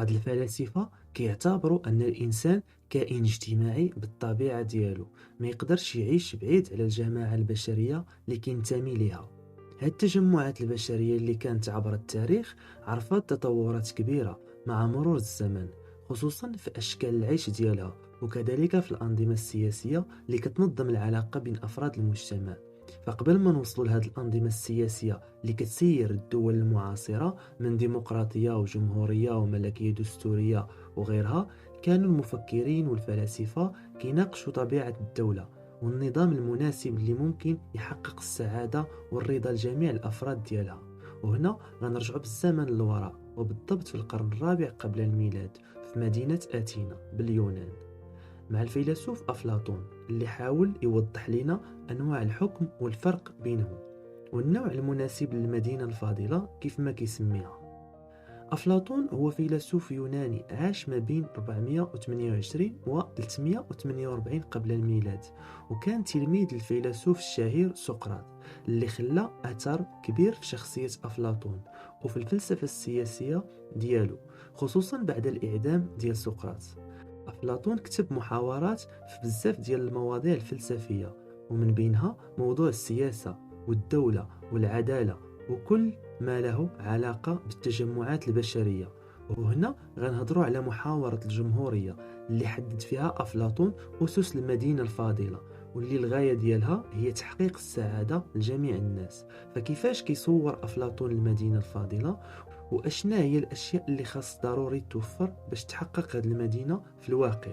بعض الفلاسفة كيعتبروا أن الإنسان كائن اجتماعي بالطبيعة ديالو، ما يقدرش يعيش بعيد على الجماعة البشرية اللي كينتمي ليها. هاد التجمعات البشرية اللي كانت عبر التاريخ عرفت تطورات كبيرة مع مرور الزمن، خصوصا في أشكال العيش ديالها، وكذلك في الأنظمة السياسية اللي كتنظم العلاقة بين أفراد المجتمع. فقبل ما نوصلوا لهاد الأنظمة السياسية اللي كتسير الدول المعاصرة من ديمقراطية وجمهورية وملكية دستورية وغيرها، كانوا المفكرين والفلاسفة كيناقشوا طبيعة الدولة والنظام المناسب اللي ممكن يحقق السعادة والرضا لجميع الأفراد ديالها. وهنا غنرجعوا بالزمن للوراء، وبالضبط في القرن الرابع قبل الميلاد، في مدينة أثينا باليونان، مع الفيلسوف أفلاطون اللي حاول يوضح لنا أنواع الحكم والفرق بينهم والنوع المناسب للمدينة الفاضلة كيف ما كيسميها. أفلاطون هو فيلسوف يوناني عاش ما بين 428 و 348 قبل الميلاد، وكان تلميذ الفيلسوف الشهير سقراط، اللي خلى أثر كبير في شخصية أفلاطون وفي الفلسفة السياسية ديالو، خصوصا بعد الإعدام ديال سقراط. أفلاطون كتب محاورات في بزاف ديال المواضيع الفلسفية، ومن بينها موضوع السياسة والدولة والعدالة وكل ما له علاقة بالتجمعات البشرية. وهنا غنهضروا على محاورة الجمهورية اللي حدد فيها أفلاطون أسس المدينة الفاضلة، واللي الغاية ديالها هي تحقيق السعادة لجميع الناس. فكيفاش كيصور أفلاطون المدينة الفاضلة، وأشنا هي الأشياء اللي خاص ضروري توفر باش تحقق هذه المدينة في الواقع؟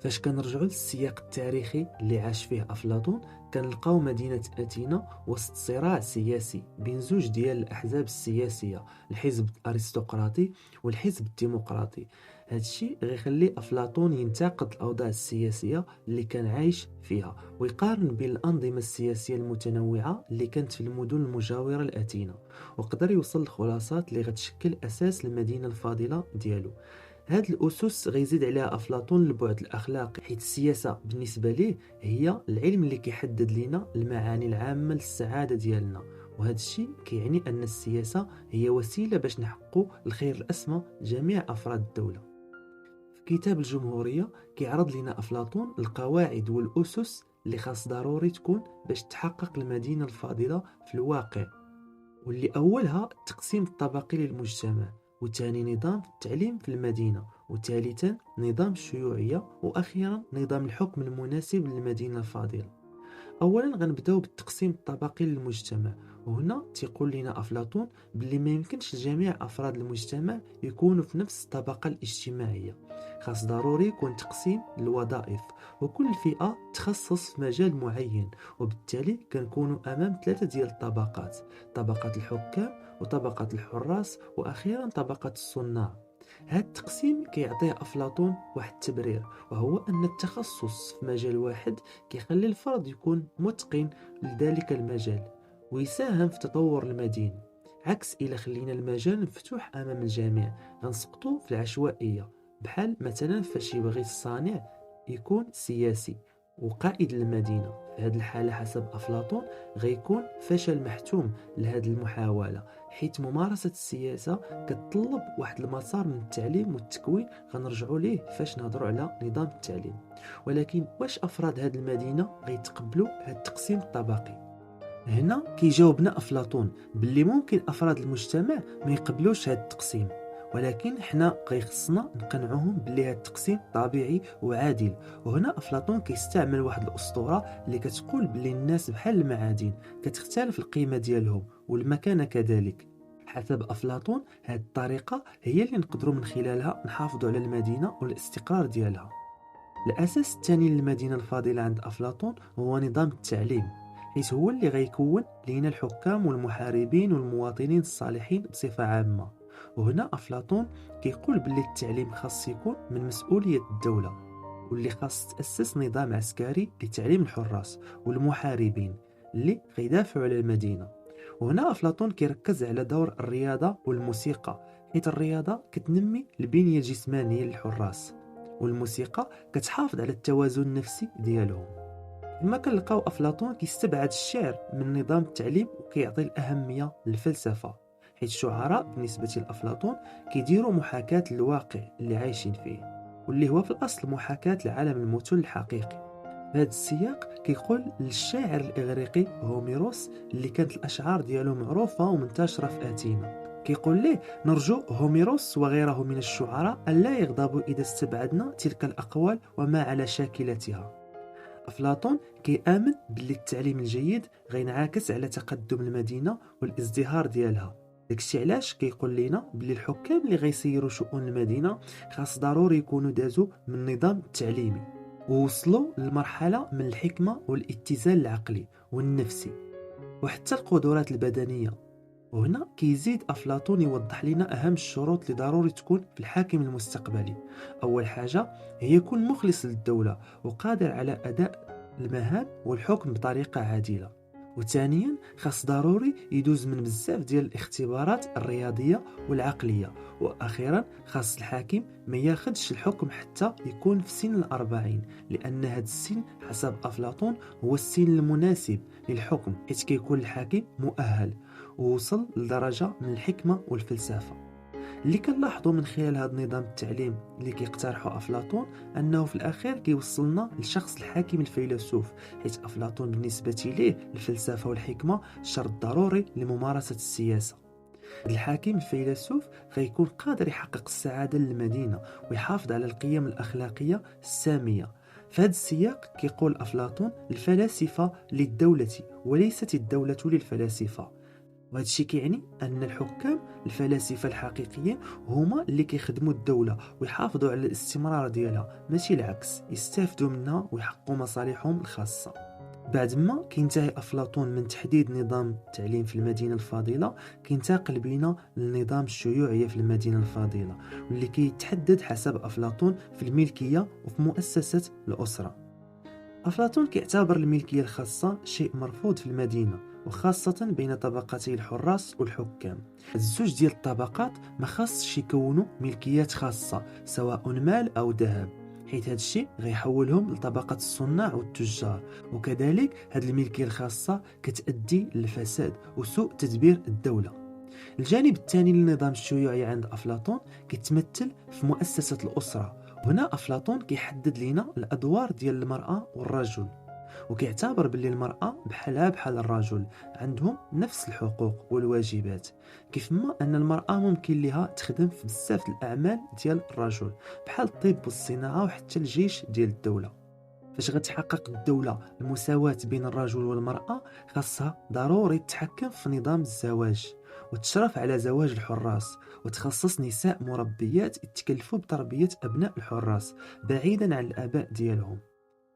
فاش كنرجعوا للسياق التاريخي اللي عاش فيه أفلاطون، كنلقاو مدينة أثينا وسط صراع سياسي بين زوج ديال الأحزاب السياسية، الحزب الأرستقراطي والحزب الديمقراطي. هادشي غيخلي أفلاطون ينتقد الأوضاع السياسية اللي كان عايش فيها، ويقارن بين الأنظمة السياسية المتنوعة اللي كانت في المدن المجاورة لأثينا، وقدر يوصل لخلاصات اللي غتشكل أساس المدينة الفاضلة ديالو. هاد الأسس غيزيد عليها أفلاطون البعد الأخلاقي، حيث السياسة بالنسبة ليه هي العلم اللي كيحدد لنا المعاني العامة للسعادة ديالنا، وهذا الشيء كيعني أن السياسة هي وسيلة باش نحقق الخير الأسمى لجميع أفراد الدولة. في كتاب الجمهورية كيعرض لنا أفلاطون القواعد والأسس اللي خاص ضروري تكون باش تحقق المدينة الفاضلة في الواقع، واللي أولها التقسيم الطبقي للمجتمع، وثاني نظام التعليم في المدينة، وثالثا نظام الشيوعية، وأخيرا نظام الحكم المناسب للمدينة الفاضلة. اولا غنبداو بالتقسيم الطبقي للمجتمع، وهنا تيقول لنا افلاطون باللي ما يمكنش لجميع افراد المجتمع يكونوا في نفس الطبقه الاجتماعيه، خاص ضروري يكون تقسيم للوظائف، وكل فئه تخصص في مجال معين، وبالتالي كنكونوا امام ثلاثه ديال الطبقات: طبقه الحكام وطبقه الحراس واخيرا طبقه الصناع. هذا التقسيم كيعطيه أفلاطون واحد التبرير، وهو أن التخصص في مجال واحد كيخلي الفرد يكون متقن لذلك المجال ويساهم في تطور المدينة، عكس إلى خلينا المجال مفتوح أمام الجميع غنسقطوا في العشوائية. بحال مثلا فاش يبغي الصانع يكون سياسي وقائد المدينة، في هذه الحالة حسب أفلاطون غيكون فشل محتوم لهذه المحاولة، حيث ممارسة السياسة كتطلب واحد المسار من التعليم والتكوين غنرجعوا ليه فاش نهضروا على نظام التعليم. ولكن واش أفراد هذه المدينة غيتقبلوا هذا التقسيم الطبقي؟ هنا كيجاوبنا أفلاطون باللي ممكن أفراد المجتمع ما يقبلوش هذا التقسيم، ولكن حنا خصنا نقنعوهم باللي هذا التقسيم طبيعي وعادل. وهنا أفلاطون كيستعمل واحد الأسطورة اللي كتقول باللي الناس بحال المعادن كتختلف القيمة ديالهم والمكانة كذلك. حسب أفلاطون هذه الطريقة هي اللي نقدروا من خلالها نحافظوا على المدينة والاستقرار ديالها. الأساس الثاني للمدينة الفاضلة عند أفلاطون هو نظام التعليم، حيث هو اللي غيكون لينا الحكام والمحاربين والمواطنين الصالحين بصفة عامة. وهنا أفلاطون كيقول باللي التعليم خاص يكون من مسؤولية الدولة، واللي خاص تأسس نظام عسكري لتعليم الحراس والمحاربين اللي غيدافعوا على المدينة. وهنا أفلاطون كيركز على دور الرياضة والموسيقى، حيث الرياضة كتنمي البنية الجسمانية للحراس، والموسيقى كتحافظ على التوازن النفسي ديالهم. كما كنلقاو أفلاطون كيستبعد الشعر من نظام التعليم وكيعطي الأهمية للفلسفة، حيث الشعراء بالنسبة لأفلاطون كيديروا محاكاة للواقع اللي عايشين فيه، واللي هو في الأصل محاكاة لعالم المثل الحقيقي. في هذا السياق كيقول للشاعر الإغريقي هوميروس اللي كانت الأشعار ديالو معروفة ومنتشرة في آتينا، كيقول ليه: نرجو هوميروس وغيره من الشعراء ألا يغضبوا إذا استبعدنا تلك الأقوال وما على شاكلتها. أفلاطون كيآمن باللي التعليم الجيد غينعكس على تقدم المدينة والازدهار ديالها. داكشي علاش كيقول لنا باللي الحكام اللي غيسيروا شؤون المدينة خاص ضروري يكونوا دازوا من النظام التعليمي ووصلوا للمرحلة من الحكمة والاتزان العقلي والنفسي وحتى القدرات البدنية. وهنا كيزيد أفلاطون يوضح لنا أهم الشروط اللي ضروري تكون في الحاكم المستقبلي. أول حاجة هي يكون مخلص للدولة وقادر على أداء المهام والحكم بطريقة عادلة. وثانيا خاص ضروري يدوز من بزاف ديال الاختبارات الرياضية والعقلية. وأخيرا خاص الحاكم ما ياخدش الحكم حتى يكون في سن 40، لأن هذا السن حسب أفلاطون هو السن المناسب للحكم، حيث كيكون الحاكم مؤهل ووصل لدرجة من الحكمة والفلسفة. اللي كنلاحظوا من خلال هذا النظام التعليم اللي كيقترحه أفلاطون أنه في الأخير كيوصلنا لشخص الحاكم الفيلسوف، حيث أفلاطون بالنسبة ليه الفلسفة والحكمة شرط ضروري لممارسة السياسة. الحاكم الفيلسوف غيكون قادر يحقق السعادة للمدينة ويحافظ على القيم الأخلاقية السامية. في هذا السياق كيقول أفلاطون: الفلاسفة للدولة وليست الدولة للفلاسفة. وهذا الشيء كيعني أن الحكام الفلاسفة الحقيقيين هما اللي كيخدموا الدولة ويحافظوا على الاستمرار ديالها، ماشي العكس، يستافدوا منها ويحققوا مصالحهم الخاصة. بعد ما كينتهي أفلاطون من تحديد نظام التعليم في المدينة الفاضلة، كينتقل بينا للنظام الشيوعية في المدينة الفاضلة، واللي كيتحدد حسب أفلاطون في الملكية وفي مؤسسة الأسرة. أفلاطون كيعتبر الملكية الخاصة شيء مرفوض في المدينة، وخاصة بين طبقتي الحراس والحكام. الزوج ديال الطبقات ما خاصش يكونوا ملكيات خاصة سواء مال أو ذهب، حيث هذا الشيء غيحولهم لطبقة الصناع والتجار. وكذلك هذه الملكية الخاصة كتؤدي للفساد وسوء تدبير الدولة. الجانب الثاني للنظام الشيوعي عند أفلاطون كيتمثل في مؤسسة الأسرة. هنا أفلاطون كيحدد لنا الأدوار ديال المرأة والرجل، وكيعتبر باللي المرأة بحال الرجل عندهم نفس الحقوق والواجبات، كيف ما أن المرأة ممكن لها تخدم في بزاف الأعمال ديال الرجل بحال الطب والصناعة وحتى الجيش ديال الدولة. فاش غتحقق الدولة المساواة بين الرجل والمرأة، خاصها ضروري تتحكم في نظام الزواج وتشرف على زواج الحراس، وتخصص نساء مربيات يتكلفوا بتربية أبناء الحراس بعيدا عن الآباء ديالهم.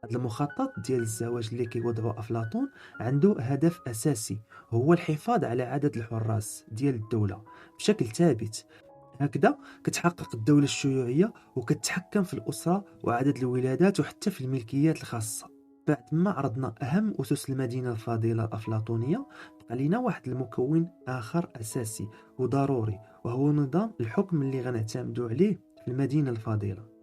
هذا المخطط ديال الزواج اللي كيوضعو أفلاطون عنده هدف أساسي، هو الحفاظ على عدد الحراس ديال الدولة بشكل ثابت. هكذا كتحقق الدولة الشيوعية وكتحكم في الأسرة وعدد الولادات وحتى في الملكيات الخاصة. بعد ما عرضنا أهم أسس المدينة الفاضلة الأفلاطونية، بقى لينا واحد المكون آخر أساسي وضروري، وهو نظام الحكم اللي غنعتمدوا عليه في المدينة الفاضلة.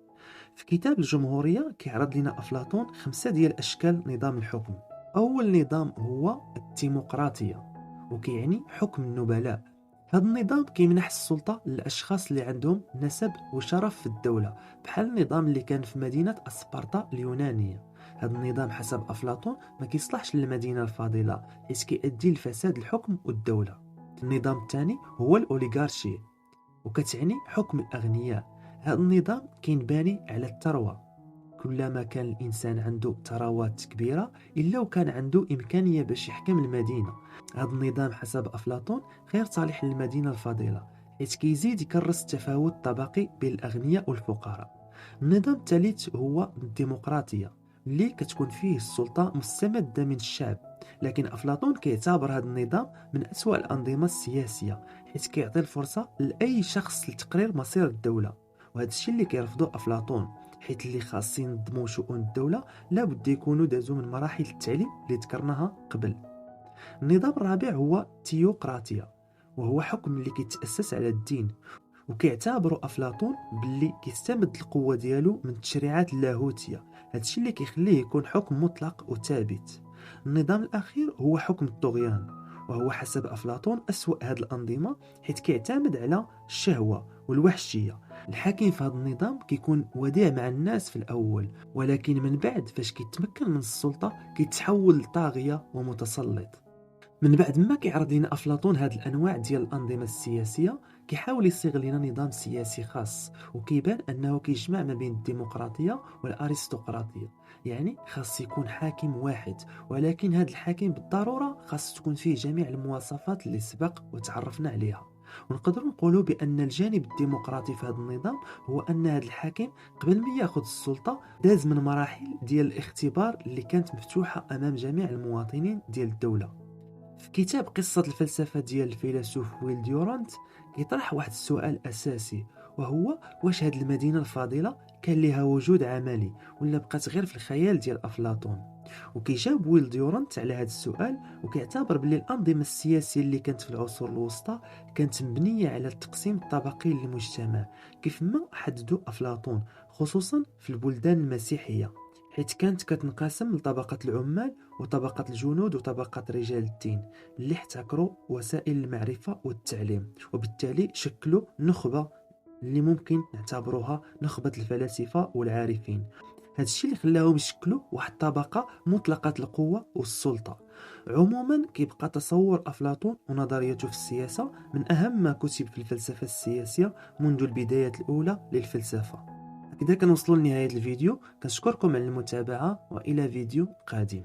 في كتاب الجمهورية كيعرض لنا أفلاطون 5 ديال أشكال نظام الحكم. أول نظام هو الديمقراطية، وكيعني حكم النبلاء. هذا النظام كيمنح السلطة للأشخاص اللي عندهم نسب وشرف في الدولة، بحال النظام اللي كان في مدينة أسبارتا اليونانية. هذا النظام حسب أفلاطون ما كيصلحش للمدينة الفاضلة، حيث كيؤدي لفساد الحكم والدولة. النظام الثاني هو الأوليغارشي، وكتعني حكم الأغنياء. هذا النظام كينبني على الثروة، كلما كان الإنسان عنده ثروات كبيرة إلا وكان عنده إمكانية باش يحكم المدينة. هذا النظام حسب أفلاطون غير صالح للمدينة الفاضلة، حيث كيزيد يكرس التفاوت الطبقي بين الأغنياء والفقراء. النظام الثالث هو الديمقراطية، اللي كتكون فيه السلطة مستمدة من الشعب، لكن أفلاطون كيعتبر هذا النظام من أسوأ الأنظمة السياسية، حيث كيعطي الفرصة لأي شخص لتقرير مصير الدولة. وهذا الشيء اللي كيرفضه أفلاطون، حيث اللي خاصين ينظموا شؤون الدولة لابد يكونوا دازوا من مراحل التعليم اللي ذكرناها قبل. النظام الرابع هو التيوقراطيا، وهو حكم اللي كيتأسس على الدين، وكيعتبروا أفلاطون باللي كيستمد القوة ديالو من التشريعات اللاهوتية. هذا الشيء اللي كيخليه يكون حكم مطلق وثابت. النظام الأخير هو حكم الطغيان، وهو حسب أفلاطون أسوأ هذه الأنظمة حيث كيعتمد على الشهوة والوحشية. الحاكم في هذا النظام كيكون وديع مع الناس في الأول، ولكن من بعد فاش كيتمكن من السلطة كيتحول لطاغية ومتسلط. من بعد ما كيعرض لنا أفلاطون هاد الأنواع ديال الأنظمة السياسية، كيحاول يصيغ لنا نظام سياسي خاص، وكيبان أنه كيجمع ما بين الديمقراطية والأرستقراطية. يعني خاص يكون حاكم واحد، ولكن هاد الحاكم بالضرورة خاص تكون فيه جميع المواصفات اللي سبق وتعرفنا عليها. ونقدر نقولوا بأن الجانب الديمقراطي في هذا النظام هو أن هذا الحاكم قبل ما ياخذ السلطة داز من مراحل ديال الاختبار اللي كانت مفتوحة أمام جميع المواطنين ديال الدولة. في كتاب قصة الفلسفة ديال الفيلسوف ويل ديورانت يطرح واحد السؤال أساسي، وهو واش هاد المدينة الفاضلة كان لها وجود عملي ولا بقات غير في الخيال ديال أفلاطون؟ وكيجاوب ويل ديورانت على هذا السؤال، وكيعتبر بلي الأنظمة السياسية اللي كانت في العصور الوسطى كانت مبنية على التقسيم الطبقي للمجتمع كيف ما حددوا أفلاطون، خصوصا في البلدان المسيحية، حيث كانت كتنقسم لطبقة العمال وطبقة الجنود وطبقة رجال الدين اللي احتكروا وسائل المعرفة والتعليم، وبالتالي شكلوا نخبة اللي ممكن نعتبروها نخبة الفلاسفة والعارفين. هذا الشيء اللي خلاهم يشكلوا واحد الطبقة مطلقة القوة والسلطة. عموما كيبقى تصور أفلاطون ونظريته في السياسة من أهم ما كتب في الفلسفة السياسية منذ البدايات الأولى للفلسفة. إذا كان وصلوا لنهاية الفيديو كنشكركم على المتابعة، وإلى فيديو قادم.